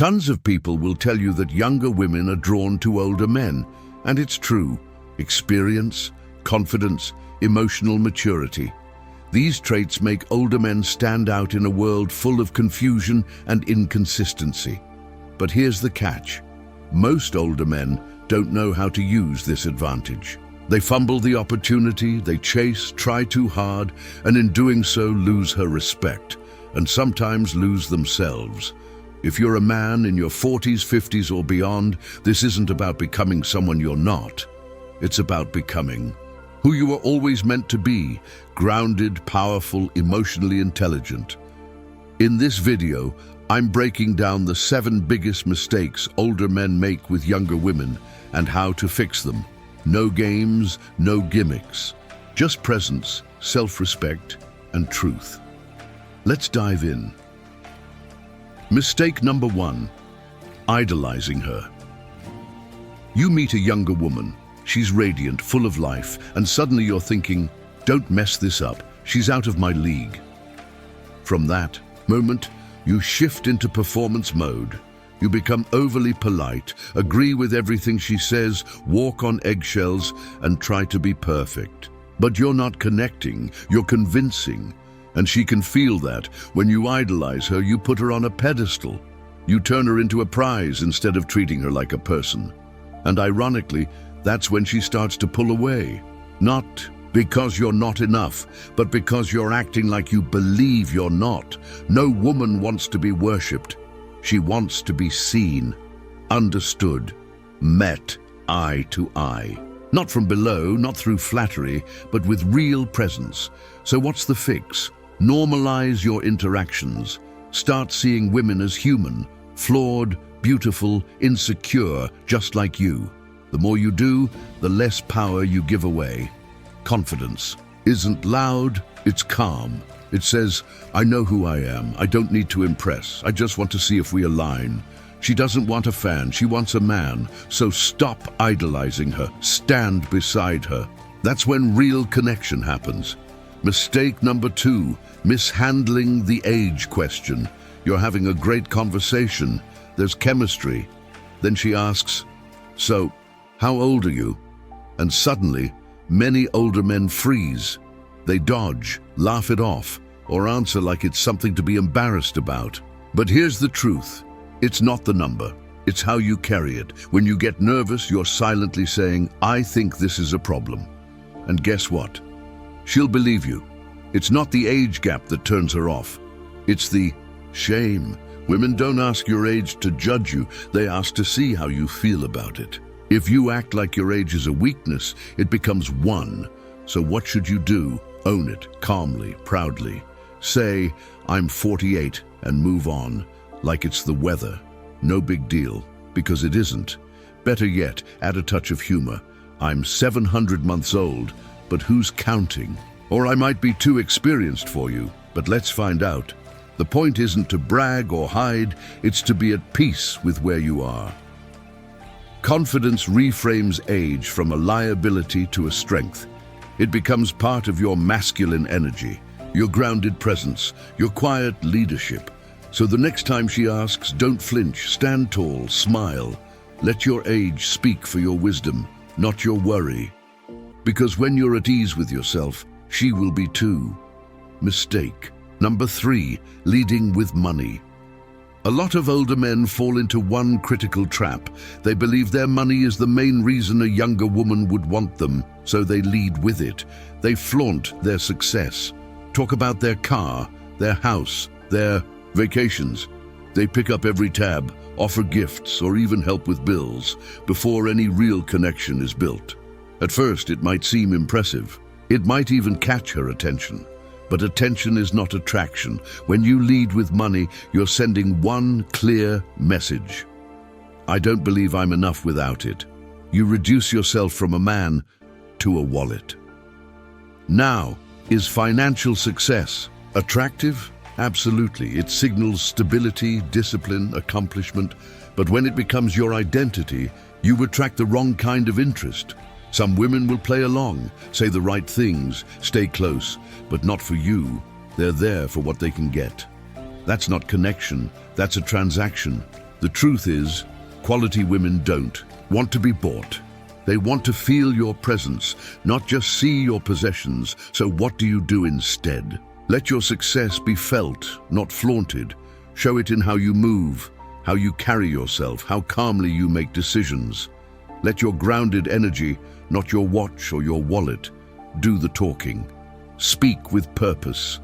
Tons of people will tell you that younger women are drawn to older men, and it's true. Experience, confidence, emotional maturity. These traits make older men stand out in a world full of confusion and inconsistency. But here's the catch. Most older men don't know how to use this advantage. They fumble the opportunity, they chase, try too hard, and in doing so lose her respect, and sometimes lose themselves. If you're a man in your 40s, 50s, or beyond, this isn't about becoming someone you're not. It's about becoming who you were always meant to be: grounded, powerful, emotionally intelligent. In this video, I'm breaking down the 7 biggest mistakes older men make with younger women and how to fix them. No games, no gimmicks. Just presence, self-respect, and truth. Let's dive in. Mistake number 1, idolizing her. You meet a younger woman. She's radiant, full of life, and suddenly you're thinking, don't mess this up, she's out of my league. From that moment, you shift into performance mode. You become overly polite, agree with everything she says, walk on eggshells, and try to be perfect. But you're not connecting, you're convincing. And she can feel that. When you idolize her, you put her on a pedestal. You turn her into a prize instead of treating her like a person. And ironically, that's when she starts to pull away. Not because you're not enough, but because you're acting like you believe you're not. No woman wants to be worshipped. She wants to be seen, understood, met eye to eye. Not from below, not through flattery, but with real presence. So what's the fix? Normalize your interactions. Start seeing women as human, flawed, beautiful, insecure, just like you. The more you do, the less power you give away. Confidence isn't loud, it's calm. It says, I know who I am. I don't need to impress. I just want to see if we align. She doesn't want a fan, she wants a man. So stop idolizing her. Stand beside her. That's when real connection happens. Mistake number 2, mishandling the age question. You're having a great conversation. There's chemistry. Then she asks, so, how old are you? And suddenly, many older men freeze. They dodge, laugh it off, or answer like it's something to be embarrassed about. But here's the truth. It's not the number. It's how you carry it. When you get nervous, you're silently saying, I think this is a problem. And guess what? She'll believe you. It's not the age gap that turns her off. It's the shame. Women don't ask your age to judge you. They ask to see how you feel about it. If you act like your age is a weakness, it becomes one. So what should you do? Own it, calmly, proudly. Say, I'm 48, and move on, like it's the weather. No big deal, because it isn't. Better yet, add a touch of humor. I'm 700 months old, but who's counting? Or I might be too experienced for you, but let's find out. The point isn't to brag or hide, it's to be at peace with where you are. Confidence reframes age from a liability to a strength. It becomes part of your masculine energy, your grounded presence, your quiet leadership. So the next time she asks, don't flinch, stand tall, smile. Let your age speak for your wisdom, not your worry. Because when you're at ease with yourself, she will be too. Mistake number 3, leading with money. A lot of older men fall into one critical trap. They believe their money is the main reason a younger woman would want them, so they lead with it. They flaunt their success, talk about their car, their house, their vacations. They pick up every tab, offer gifts, or even help with bills before any real connection is built. At first, it might seem impressive. It might even catch her attention. But attention is not attraction. When you lead with money, you're sending one clear message. I don't believe I'm enough without it. You reduce yourself from a man to a wallet. Now, is financial success attractive? Absolutely. It signals stability, discipline, accomplishment. But when it becomes your identity, you attract the wrong kind of interest. Some women will play along, say the right things, stay close, but not for you. They're there for what they can get. That's not connection, that's a transaction. The truth is, quality women don't want to be bought. They want to feel your presence, not just see your possessions. So what do you do instead? Let your success be felt, not flaunted. Show it in how you move, how you carry yourself, how calmly you make decisions. Let your grounded energy, not your watch or your wallet, do the talking. Speak with purpose.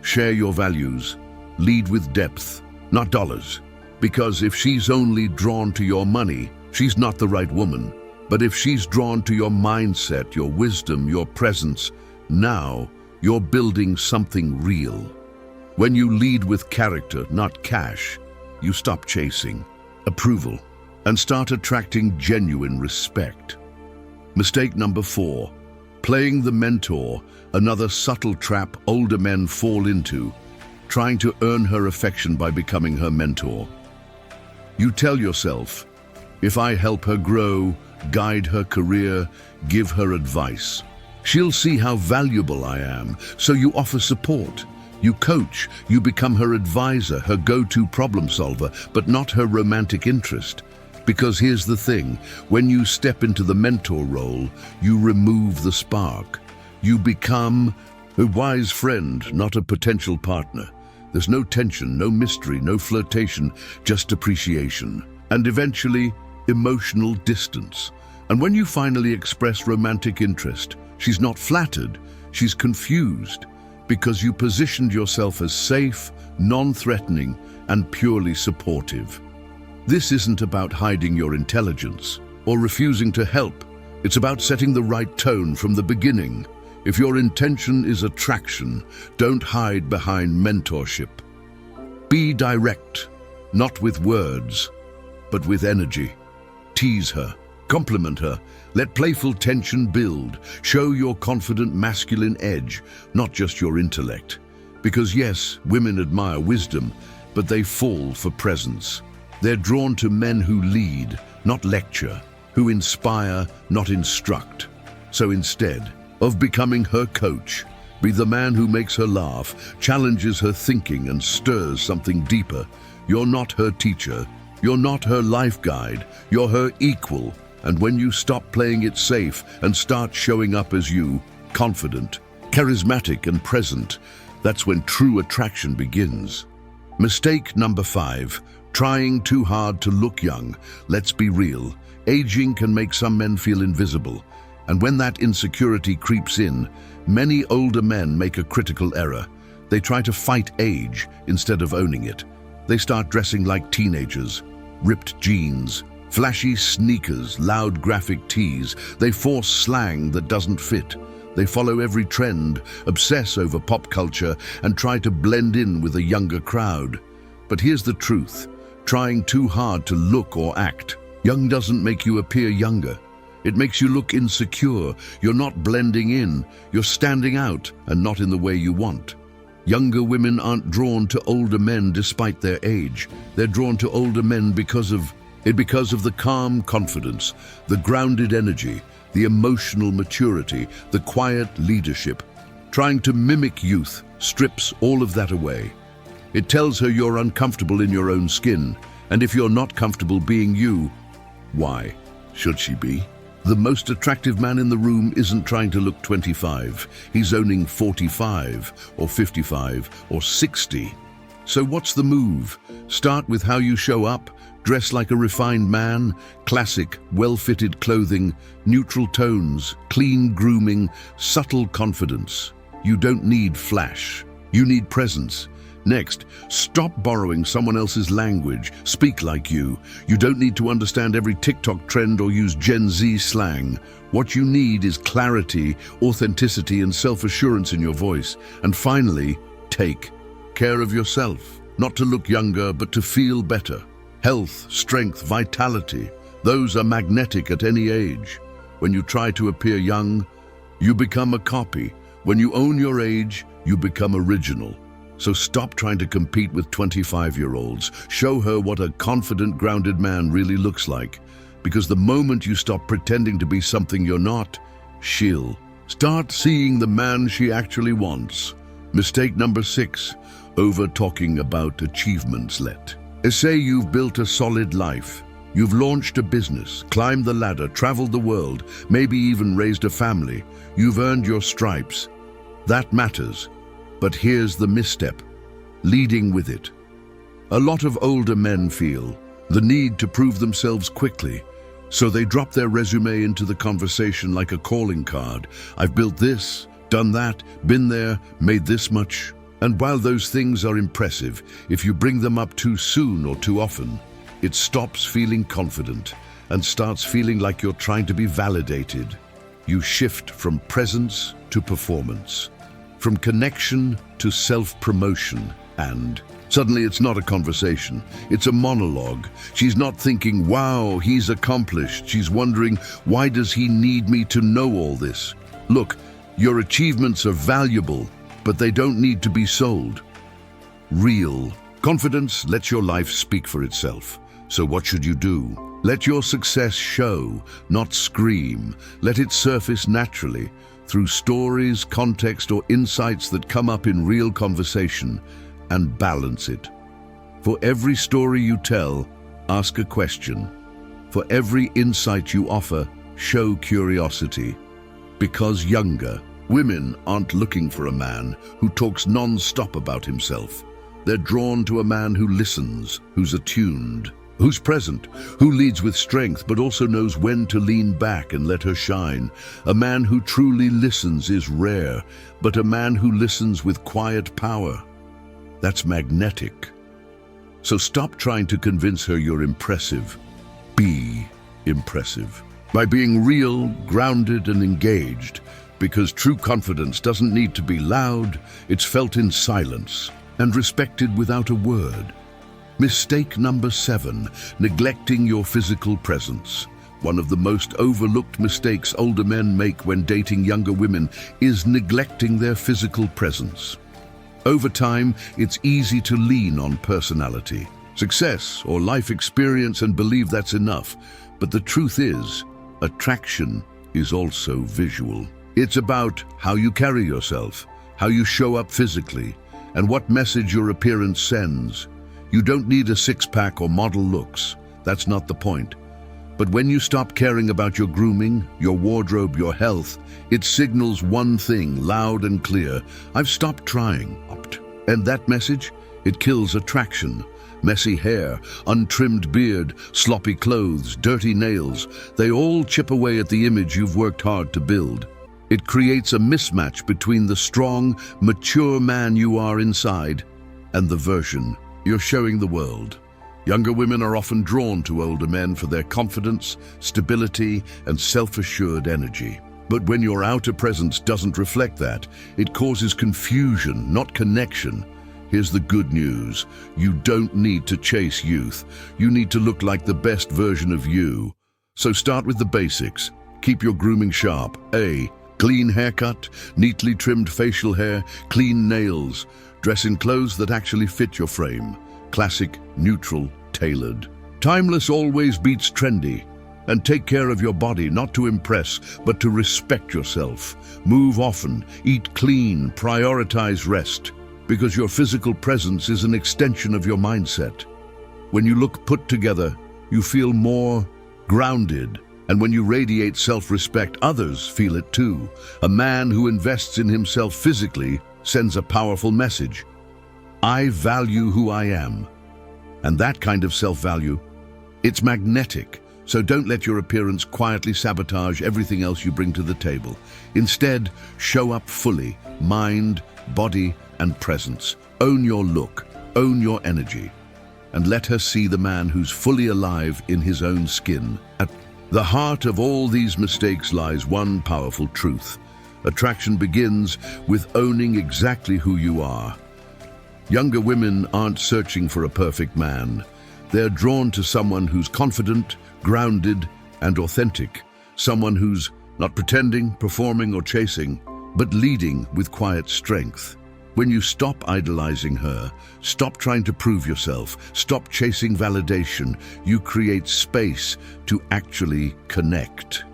Share your values. Lead with depth, not dollars. Because if she's only drawn to your money, she's not the right woman. But if she's drawn to your mindset, your wisdom, your presence, now you're building something real. When you lead with character, not cash, you stop chasing approval and start attracting genuine respect. Mistake number 4, playing the mentor, another subtle trap older men fall into, trying to earn her affection by becoming her mentor. You tell yourself, if I help her grow, guide her career, give her advice, she'll see how valuable I am. So you offer support. You coach, you become her advisor, her go-to problem solver, but not her romantic interest. Because here's the thing, when you step into the mentor role, you remove the spark. You become a wise friend, not a potential partner. There's no tension, no mystery, no flirtation, just appreciation. And eventually, emotional distance. And when you finally express romantic interest, she's not flattered, she's confused. Because you positioned yourself as safe, non-threatening, and purely supportive. This isn't about hiding your intelligence or refusing to help. It's about setting the right tone from the beginning. If your intention is attraction, don't hide behind mentorship. Be direct, not with words, but with energy. Tease her, compliment her, let playful tension build. Show your confident masculine edge, not just your intellect. Because yes, women admire wisdom, but they fall for presence. They're drawn to men who lead, not lecture, who inspire, not instruct. So instead of becoming her coach, be the man who makes her laugh, challenges her thinking, and stirs something deeper. You're not her teacher. You're not her life guide. You're her equal. And when you stop playing it safe and start showing up as you, confident, charismatic, and present, that's when true attraction begins. Mistake number 5, trying too hard to look young. Let's be real. Aging can make some men feel invisible. And when that insecurity creeps in, many older men make a critical error. They try to fight age instead of owning it. They start dressing like teenagers, ripped jeans, flashy sneakers, loud graphic tees. They force slang that doesn't fit. They follow every trend, obsess over pop culture, and try to blend in with a younger crowd. But here's the truth. Trying too hard to look or act young doesn't make you appear younger. It makes you look insecure. You're not blending in. You're standing out, and not in the way you want. Younger women aren't drawn to older men despite their age. They're drawn to older men because of the calm confidence, the grounded energy, the emotional maturity, the quiet leadership. Trying to mimic youth strips all of that away. It tells her you're uncomfortable in your own skin, and if you're not comfortable being you, why should she be? The most attractive man in the room isn't trying to look 25. He's owning 45 or 55 or 60. So what's the move? Start with how you show up. Dress like a refined man, classic, well-fitted clothing, neutral tones, clean grooming, subtle confidence. You don't need flash. You need presence. Next, stop borrowing someone else's language. Speak like you. You don't need to understand every TikTok trend or use Gen Z slang. What you need is clarity, authenticity, and self-assurance in your voice. And finally, take care of yourself. Not to look younger, but to feel better. Health, strength, vitality, those are magnetic at any age. When you try to appear young, you become a copy. When you own your age, you become original. So stop trying to compete with 25-year-olds. Show her what a confident, grounded man really looks like. Because the moment you stop pretending to be something you're not, she'll start seeing the man she actually wants. Mistake number 6, over-talking about achievements. Say you've built a solid life. You've launched a business, climbed the ladder, traveled the world, maybe even raised a family. You've earned your stripes. That matters. But here's the misstep: leading with it. A lot of older men feel the need to prove themselves quickly, so they drop their resume into the conversation like a calling card. I've built this, done that, been there, made this much. And while those things are impressive, if you bring them up too soon or too often, it stops feeling confident and starts feeling like you're trying to be validated. You shift from presence to performance, from connection to self-promotion, and suddenly it's not a conversation, it's a monologue. She's not thinking, wow, he's accomplished. She's wondering, why does he need me to know all this? Look, your achievements are valuable, but they don't need to be sold. Real confidence lets your life speak for itself. So what should you do? Let your success show, not scream. Let it surface naturally, through stories, context, or insights that come up in real conversation, and balance it. For every story you tell, ask a question. For every insight you offer, show curiosity. Because younger women aren't looking for a man who talks non-stop about himself. They're drawn to a man who listens, who's attuned, who's present, who leads with strength but also knows when to lean back and let her shine. A man who truly listens is rare, but a man who listens with quiet power, that's magnetic. So stop trying to convince her you're impressive. Be impressive by being real, grounded, and engaged. Because true confidence doesn't need to be loud, it's felt in silence and respected without a word. Mistake number 7, neglecting your physical presence. One of the most overlooked mistakes older men make when dating younger women is neglecting their physical presence. Over time, it's easy to lean on personality, success, or life experience and believe that's enough. But the truth is, attraction is also visual. It's about how you carry yourself, how you show up physically, and what message your appearance sends. You don't need a six-pack or model looks. That's not the point. But when you stop caring about your grooming, your wardrobe, your health, it signals one thing loud and clear: I've stopped trying. And that message? It kills attraction. Messy hair, untrimmed beard, sloppy clothes, dirty nails, they all chip away at the image you've worked hard to build. It creates a mismatch between the strong, mature man you are inside and the version you're showing the world. Younger women are often drawn to older men for their confidence, stability, and self-assured energy. But when your outer presence doesn't reflect that, it causes confusion, not connection. Here's the good news: you don't need to chase youth. You need to look like the best version of you. So start with the basics. Keep your grooming sharp. Clean haircut, neatly trimmed facial hair, clean nails. Dress in clothes that actually fit your frame. Classic, neutral, tailored. Timeless always beats trendy. And take care of your body, not to impress, but to respect yourself. Move often, eat clean, prioritize rest. Because your physical presence is an extension of your mindset. When you look put together, you feel more grounded. And when you radiate self-respect, others feel it too. A man who invests in himself physically sends a powerful message: I value who I am. And that kind of self-value, it's magnetic. So don't let your appearance quietly sabotage everything else you bring to the table. Instead, show up fully, mind, body, and presence. Own your look, own your energy, and let her see the man who's fully alive in his own skin. At the heart of all these mistakes lies one powerful truth: attraction begins with owning exactly who you are. Younger women aren't searching for a perfect man. They're drawn to someone who's confident, grounded, and authentic. Someone who's not pretending, performing, or chasing, but leading with quiet strength. When you stop idolizing her, stop trying to prove yourself, stop chasing validation, you create space to actually connect.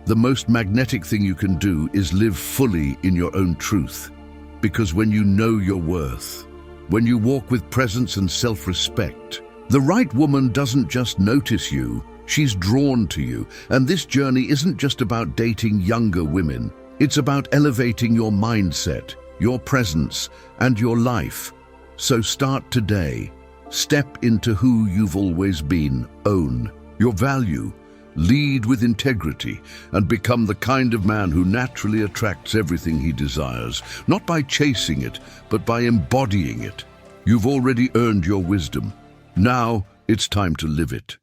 The most magnetic thing you can do is live fully in your own truth. Because when you know your worth, when you walk with presence and self-respect. The right woman doesn't just notice you, she's drawn to you. And this journey isn't just about dating younger women. It's about elevating your mindset, your presence, and your life. So start today. Step into who you've always been. Own your value. Lead with integrity and become the kind of man who naturally attracts everything he desires, not by chasing it, but by embodying it. You've already earned your wisdom. Now it's time to live it.